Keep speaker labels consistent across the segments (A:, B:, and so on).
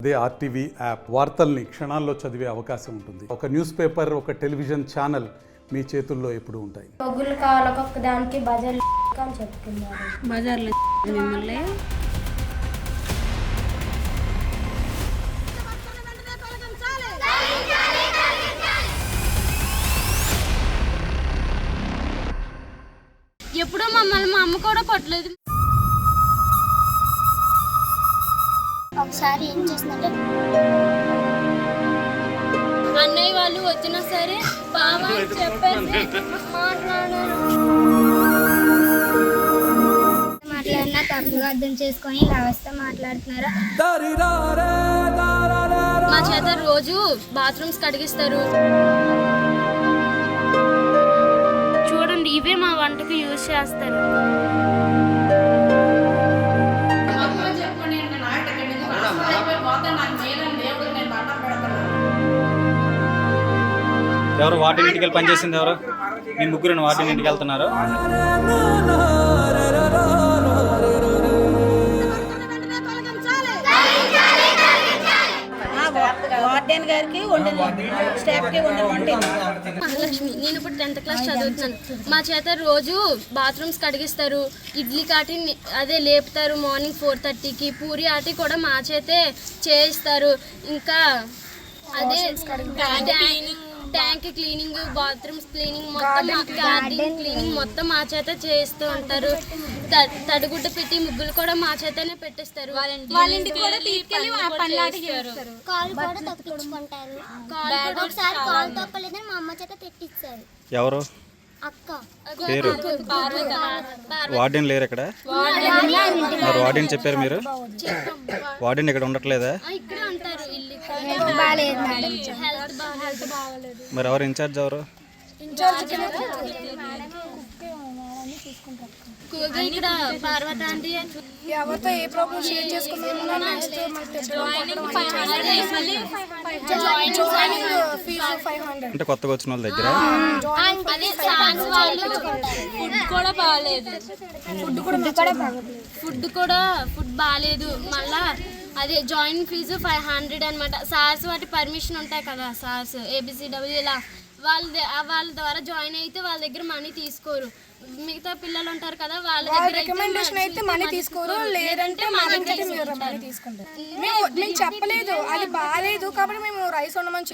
A: అదే RTV app వార్తల్ని క్షణాల్లో చదివే అవకాశం ఉంటుంది. ఒక న్యూస్ పేపర్, ఒక టెలివిజన్ ఛానల్ మీ చేతుల్లో ఎప్పుడు ఉంటాయి.
B: ఒగ్గులు కావాలి ఒక్కొక్క దానికి బజార్లు అని చెప్తున్నారు.
C: బజార్లో మిమ్మల్ని
D: ఎప్పుడో మమ్మల్ని మా అమ్మ కూడా కొట్టలేదు.
B: ఒకసారి ఏం చేస్తుందంటే
D: అన్నయ్య వాళ్ళు వచ్చినా సరే బావా అని చెప్పేసి మాట్లాడారు.
B: మాట్లాడినా తప్పుగా అర్థం చేసుకొని ఇలా వస్తే మాట్లాడుతున్నారు.
D: మా చేత రోజు బాత్రూమ్స్ కడిగిస్తారు. చూడండి, ఇవే మా వంటకు యూజ్ చేస్తారు.
E: ఎవరు వార్డెన్ ఇంటికి వెళ్ళి పనిచేసింది? ఎవరు? మీ ముగ్గురు వార్డెన్ ఇంటికి వెళ్తున్నారు.
C: వార్డెన్ గారికి స్టాఫ్కి
D: మహాలక్ష్మి, నేను ఇప్పుడు 10th క్లాస్ చదువుతున్నాను. మా చేత రోజు బాత్రూమ్స్ కడిగిస్తారు, ఇడ్లీ కాటి అదే లేపుతారు. మార్నింగ్ 4:30కి పూరి ఆటి కూడా మా చేతే చేయిస్తారు. ఇంకా అదే ట్యాంక్ క్లీనింగ్, బాత్రూమ్స్ క్లీనింగ్, మొత్తం గార్డెన్ క్లీనింగ్ మొత్తం మా చేత చేయిస్తూ ఉంటారు. తడిగుడ్డ పెట్టి ముగ్గులు కూడా మా చేతనే పెట్టిస్తారు.
B: కాలు కూడా తొక్కించుకుంటారు. ఒకసారి కాలు తొక్కలేదని మా అమ్మ చేత పెట్టిస్తారు.
E: ఎవరు?
B: అక్క
E: పేరు? వార్డెన్ లేరు ఇక్కడ. మరి వార్డెన్ చెప్పారు మీరు? వార్డెన్ ఇక్కడ ఉండట్లేదా?
D: ఇక్కడ ఉంటారు. ఇల్లు హెల్త్ బాగాలేదు.
E: మరి ఎవరు ఇన్ఛార్జ్? ఎవరు?
D: ఇక్కడ పార్వతి ఆంటీ
C: ఎవరితో ఏ ప్రాబ్లం షేర్ చేసుకున్నాం.
E: అంటే కొత్తగా వచ్చిన వాళ్ళ దగ్గర
D: ఫుడ్ బాగాలేదు. మళ్ళా అదే జాయిన్ ఫీజు 500 అనమాట. సార్స్ వాటి పర్మిషన్ ఉంటాయి కదా, సార్స్ ABCW ఇలా వాళ్ళ ద్వారా జాయిన్ అయితే వాళ్ళ దగ్గర మనీ తీసుకోరు. మిగతా పిల్లలు ఉంటారు కదా, వాళ్ళ దగ్గర
C: రికమెండేషన్ అయితే మనీ తీసుకోరు, లేదంటే మనీ తీసుకుంటారు. మేము చెప్పలేదు, అది బాగాలేదు కాబట్టి మేము రైస్ ఉండమని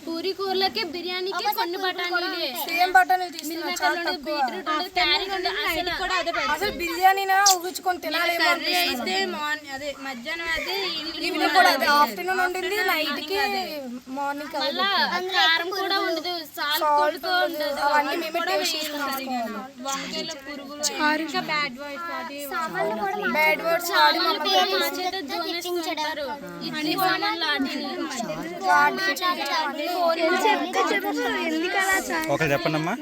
D: పూరి కూరలోకి బిర్యానీకి కొన్ని బఠానీలు,
C: సేమ్ బఠానీలు తీసుకున్నాం.
D: బీట్రూట్, క్యారెట్
C: అసలు బిర్యానీనా ఊహించుకొని తినాలేమో. ఈవినింగ్ కూడా అదే, ఆఫ్టర్నూన్ ఉండింది, నైట్ కి మార్నింగ్
D: కారం కూడా ఉండదు, సాల్ట్ ఉండదు.
C: అవన్నీ మేమే టేస్ట్ చేసుకున్నాం. బ్యాడ్ వర్డ్స్ వాడి
D: ఇడ్లీ సామాన్లు
E: ఒకరు చెప్పండి అమ్మా.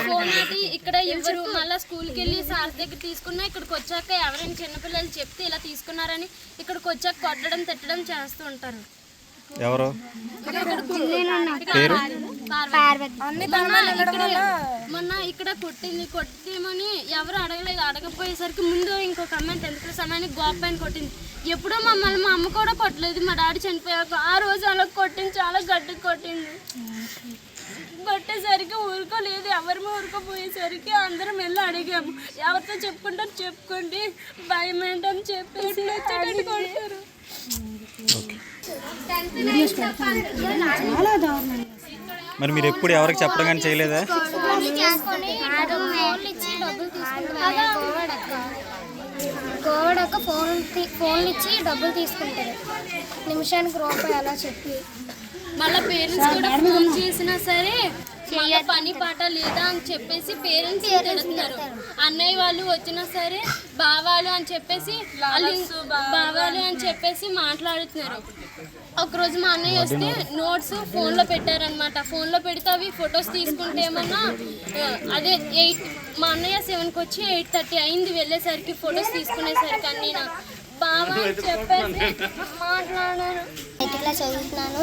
D: ఫోన్ అది ఇక్కడ ఎవరు మళ్ళీ స్కూల్కి వెళ్ళి సార్ దగ్గర తీసుకున్నా, ఇక్కడికి వచ్చాక ఎవరైనా చిన్నపిల్లలు చెప్తే ఇలా తీసుకున్నారని ఇక్కడికి వచ్చాక కొట్టడం తిట్టడం చేస్తూ ఉంటారు.
E: ఎవరు? పేరు?
D: మొన్న ఇక్కడ కొట్టేమని ఎవరు అడగలేదు. అడగపోయేసరికి ముందు ఇంకొక అమ్మాయి 10th క్లాస్ అమ్మాయిని గోపైన కొట్టింది. ఎప్పుడో మమ్మల్ని మా అమ్మ కూడా కొట్టలేదు. మా డాడీ చనిపోయాక ఆ రోజు అలా కొట్టింది, చాలా గట్టిగా కొట్టింది. కొట్టేసరికి ఊరుకోలేదు. ఎవరి ఊరుకోపోయేసరికి అందరం వెళ్ళి అడిగాము, ఎవరితో చెప్పుకుంటారు చెప్పుకోండి, భయం ఏంటని చెప్పేసి కొట్టారు.
E: మరి మీరు ఎప్పుడు ఎవరికి చెప్పడం కానీ చేయలేదా?
B: కోవడక్క ఫోన్ ఇచ్చి డబ్బులు తీసుకుంటారు. నిమిషానికి రూపాయి అలా చెప్పి
D: మళ్ళీ పేరెంట్స్ కూడా ఫోన్ చేసినా సరే మళ్ళీ పని పాట లేదా అని చెప్పేసి పేరెంట్స్ తిడుతున్నారు. అన్నయ్య వాళ్ళు వచ్చినా సరే బావాలు అని చెప్పేసి మాట్లాడుతున్నారు. ఒకరోజు మా అన్నయ్య వస్తే నోట్స్ ఫోన్లో పెట్టారనమాట. ఫోన్లో పెడితే అవి ఫొటోస్ తీసుకుంటే ఏమన్నా అదే మా అన్నయ్య 7కి వచ్చి 8:30 అయింది వెళ్ళేసరికి, ఫొటోస్ తీసుకునేసరికి అన్నీ బావా అని చెప్పేసి మాట్లాడారు.
B: ఇట్లా చదువుతున్నాను,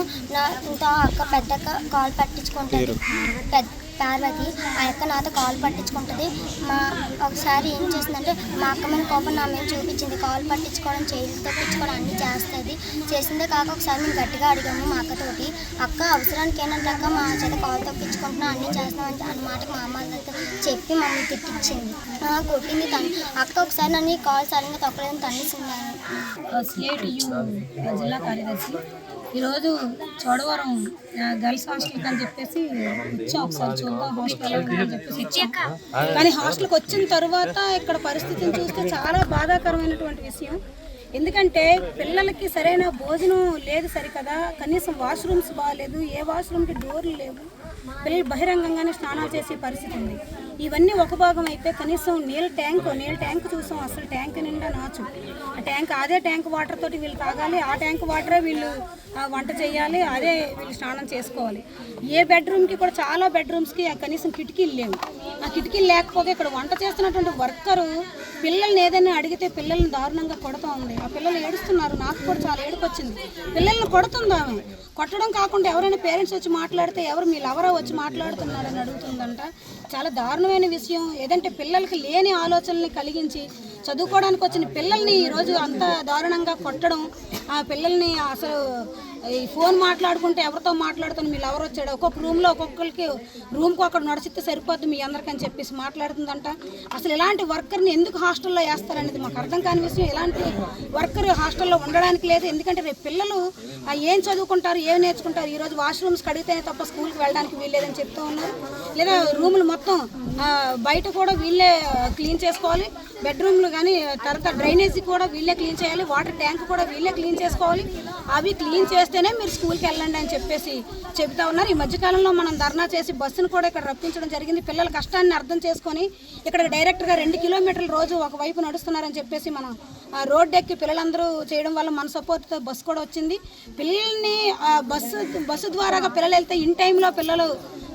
B: ఇంత అక్క పెద్ద కాల్ పట్టించుకుంటారు. పార్వతి. ఆ అక్క నాతో కాల్ పట్టించుకుంటుంది. ఒకసారి ఏం చేసిందంటే మా అక్క మీద కోపం నా మీద చూపించింది. కాల్ పట్టించుకోవడం, చేతులు తప్పించుకోవడం అన్నీ చేస్తుంది. చేసిందే కాక ఒకసారి మేము గట్టిగా అడిగాము మా అక్కతోటి, అక్క అవసరానికి ఏంటంటే అక్క మా చేత కాల్ తప్పించుకుంటున్నాం, అన్నీ చేస్తున్నాం అన్నమాట మా అమ్మ చెప్పి మమ్మల్ని తిట్టించింది, కొట్టింది. అక్క ఒకసారి నన్ను కాల్ సరిగ్గా తొక్కలేదని తన్నిసింది.
F: సిఐటియు జిల్లా కార్యదర్శి. ఈరోజు చోడవరం గర్ల్స్ హాస్టల్కి అని చెప్పేసి వచ్చాం, ఒకసారి చూద్దాం హాస్టల్ అని చెప్పేసి వచ్చాం. కానీ హాస్టల్కి వచ్చిన తర్వాత ఇక్కడ పరిస్థితిని చూస్తే చాలా బాధాకరమైనటువంటి విషయం. ఎందుకంటే పిల్లలకి సరైన భోజనం లేదు సరికదా, కనీసం వాష్రూమ్స్ బాగాలేదు, ఏ వాష్రూమ్కి డోర్లు లేవు, పిల్లలు బహిరంగంగానే స్నానాలు చేసే పరిస్థితి ఉంది. ఇవన్నీ ఒక భాగం అయితే కనీసం నీళ్ళ ట్యాంక్ చూసాం, అసలు ట్యాంక్ నిండా నాచు. ఆ ట్యాంక్ అదే ట్యాంక్ వాటర్ తోటి వీళ్ళు తాగాలి, ఆ ట్యాంక్ వాటరే వీళ్ళు వంట చేయాలి, అదే వీళ్ళు స్నానం చేసుకోవాలి. ఏ బెడ్రూమ్కి కూడా చాలా బెడ్రూమ్స్కి కనీసం కిటికీలు లేవు. ఆ కిటికీలు లేకపోతే ఇక్కడ వంట చేస్తున్నటువంటి వర్కరు పిల్లల్ని ఏదైనా అడిగితే పిల్లల్ని దారుణంగా కొడుతూ ఉంది. ఆ పిల్లలు ఏడుస్తున్నారు, నాకు కూడా చాలా ఏడుపొచ్చింది. పిల్లల్ని కొడుతుంది ఆమె. కొట్టడం కాకుండా ఎవరైనా పేరెంట్స్ వచ్చి మాట్లాడితే ఎవరు మీ లవరా వచ్చి మాట్లాడుతున్నారని అడుగుతుందంట. చాలా దారుణమైన విషయం. ఏదంటే పిల్లలకి లేని ఆలోచనల్ని కలిగించి చదువుకోవడానికి వచ్చిన పిల్లల్ని ఈరోజు అంత దారుణంగా కొట్టడం, ఆ పిల్లల్ని అసలు ఈ ఫోన్ మాట్లాడుకుంటే ఎవరితో మాట్లాడుతాను, మీరు ఎవరు వచ్చాడు, ఒక్కొక్క రూమ్లో ఒక్కొక్కరికి రూమ్కి ఒకటి నడిచితే సరిపోద్ది మీ అందరికని చెప్పేసి మాట్లాడుతుందంట. అసలు ఇలాంటి వర్కర్ని ఎందుకు హాస్టల్లో వేస్తారనేది మాకు అర్థం కాని విషయం. ఇలాంటి వర్కర్ హాస్టల్లో ఉండడానికి లేదు. ఎందుకంటే రేపు పిల్లలు ఏం చదువుకుంటారు, ఏం నేర్చుకుంటారు. ఈరోజు వాష్రూమ్స్ కడిగితేనే తప్ప స్కూల్కి వెళ్ళడానికి వీల్లేదని చెప్తూ ఉన్నారు. లేదా రూములు మొత్తం బయట కూడా వీళ్ళే క్లీన్ చేసుకోవాలి, బెడ్రూమ్లు కానీ తర్వాత డ్రైనేజీ కూడా వీళ్ళే క్లీన్ చేయాలి, వాటర్ ట్యాంక్ కూడా వీళ్ళే క్లీన్ చేసుకోవాలి. అవి క్లీన్ చేస్తేనే మీరు స్కూల్కి వెళ్ళండి అని చెప్పేసి చెప్తా ఉన్నారు. ఈ మధ్యకాలంలో మనం ధర్నా చేసి బస్సును కూడా ఇక్కడ రప్పించడం జరిగింది. పిల్లల కష్టాన్ని అర్థం చేసుకొని ఇక్కడ డైరెక్ట్గా 2 కిలోమీటర్ల రోజు ఒకవైపు నడుస్తున్నారని చెప్పేసి మనం రోడ్ ఎక్కి పిల్లలందరూ చేయడం వల్ల మన సపోర్ట్తో బస్సు కూడా వచ్చింది. పిల్లల్ని బస్సు ద్వారాగా పిల్లలు వెళ్తే ఇన్ టైంలో పిల్లలు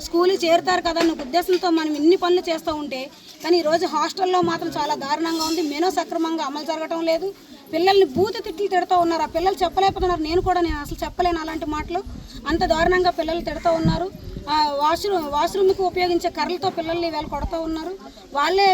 F: స్కూల్కి చేరుతారు కదా అన్న ఉద్దేశంతో మనం ఇన్ని పనులు చేస్తూ ఉంటే, కానీ ఈరోజు హాస్టల్లో మాత్రం చాలా దారుణంగా ఉంది. మెనూ సక్రమంగా అమలు జరగటం లేదు. పిల్లల్ని బూతు తిట్లు తిడుతూ ఉన్నారు. ఆ పిల్లలు చెప్పలేకపోతున్నారు. నేను అసలు చెప్పలేను అలాంటి మాటలు. అంత దారుణంగా పిల్లలు తిడుతూ ఉన్నారు. వాష్రూమ్కి ఉపయోగించే కర్రలతో పిల్లల్ని వీళ్ళు కొడుతూ ఉన్నారు. వాళ్ళే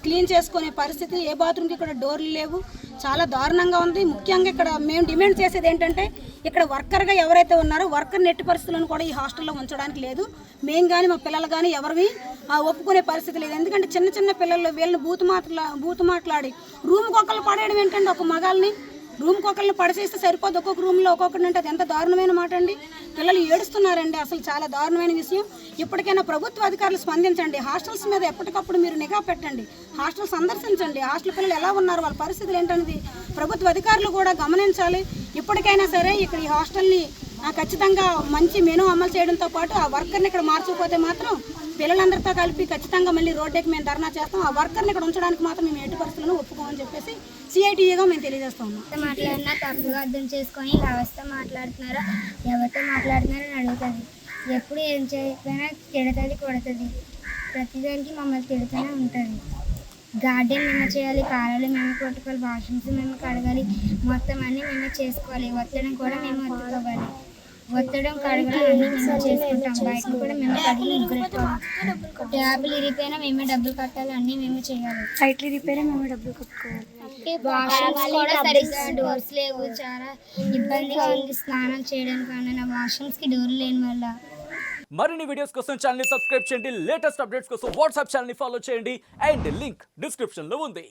F: క్లీన్ చేసుకునే పరిస్థితి. ఏ బాత్రూమ్కి ఇక్కడ డోర్లు లేవు. చాలా దారుణంగా ఉంది. ముఖ్యంగా ఇక్కడ మేము డిమాండ్ చేసేది ఏంటంటే, ఇక్కడ వర్కర్గా ఎవరైతే ఉన్నారో వర్కర్ నెట్టి పరిస్థితులను కూడా ఈ హాస్టల్లో ఉంచడానికి లేదు. మేము కానీ మా పిల్లలు కానీ ఎవరివి ఒప్పుకునే పరిస్థితి లేదు. ఎందుకంటే చిన్న చిన్న పిల్లలు వీళ్ళని బూతు మాట్లాడి రూమ్కి ఒకళ్ళు పడేయడం ఏంటంటే, ఒక మగాల్ని రూమ్కి ఒకళ్ళని పడిచేస్తే సరిపోదు. ఒక్కొక్క రూమ్లో ఒక్కొక్కటి అంటే అది ఎంత దారుణమైన మాట అండి. పిల్లలు ఏడుస్తున్నారండి. అసలు చాలా దారుణమైన విషయం. ఇప్పటికైనా ప్రభుత్వ అధికారులు స్పందించండి. హాస్టల్స్ మీద ఎప్పటికప్పుడు మీరు నిఘా పెట్టండి. హాస్టల్ సందర్శించండి. హాస్టల్ పిల్లలు ఎలా ఉన్నారు, వాళ్ళ పరిస్థితులు ఏంటనేది ప్రభుత్వ అధికారులు కూడా గమనించాలి. ఇప్పటికైనా సరే ఇక్కడ ఈ హాస్టల్ని ఖచ్చితంగా మంచి మెనూ అమలు చేయడంతో పాటు ఆ వర్కర్ని ఇక్కడ మార్చకపోతే మాత్రం పిల్లలందరితో కలిపి ఖచ్చితంగా మళ్ళీ రోడ్డుకి మేము ధర్నా చేస్తాం. ఆ వర్కర్ని ఇక్కడ ఉంచడానికి మాత్రం మేము ఎట్టి పరిస్థితులను ఒప్పుకోమని చెప్పేసి సిఐటిగా మేము తెలియజేస్తా ఉన్నాం.
B: మాట్లాడినా తప్పుగా అర్థం చేసుకొని ఎవరితో మాట్లాడుతున్నారో అని అడుగుతుంది. ఎప్పుడు ఏం చేయకపోయినా తిడుతుంది, కొడుతుంది. ప్రతిదానికి మమ్మల్ని తిడుతూనే ఉంటుంది. గార్డెన్ మేము చేయాలి, కాలాలు మేము కొట్టుకోవాలి, వాష్రూమ్స్ మేము కడగాలి, మొత్తం అన్నీ మేమే చేసుకోవాలి. ఒత్తడం కూడా మేము ఒత్తుకోవాలి. ఒత్తడం కడగడం అన్నీ మేము చేసుకుంటాం. బయట కూడా మేము కడిగి ముగ్గురెట్టుకోవాలి. ట్యాబ్లు ఇరిగిపోయినా మేమే డబ్బులు కట్టాలి, అన్నీ మేమే చేయాలి. సైట్లు ఇరిగిపోయినా మేమే డబ్బులు కట్టుకోవాలి. వాష్రూమ్స్ కూడా సరిగ్గా డోర్స్ లేవు. చాలా ఇబ్బందిగా ఉంది స్నానం చేయడానికి. నా వాష్రూమ్స్కి డోర్లు లేని వల్ల.
G: మరిన్ని వీడియోస్ కోసం ఛానల్ ని సబ్స్క్రైబ్ చేయండి. లేటెస్ట్ అప్డేట్స్ కోసం వాట్సాప్ ఛానల్ ని ఫాలో చేయండి. అండ్ లింక్ డిస్క్రిప్షన్ లో ఉంది.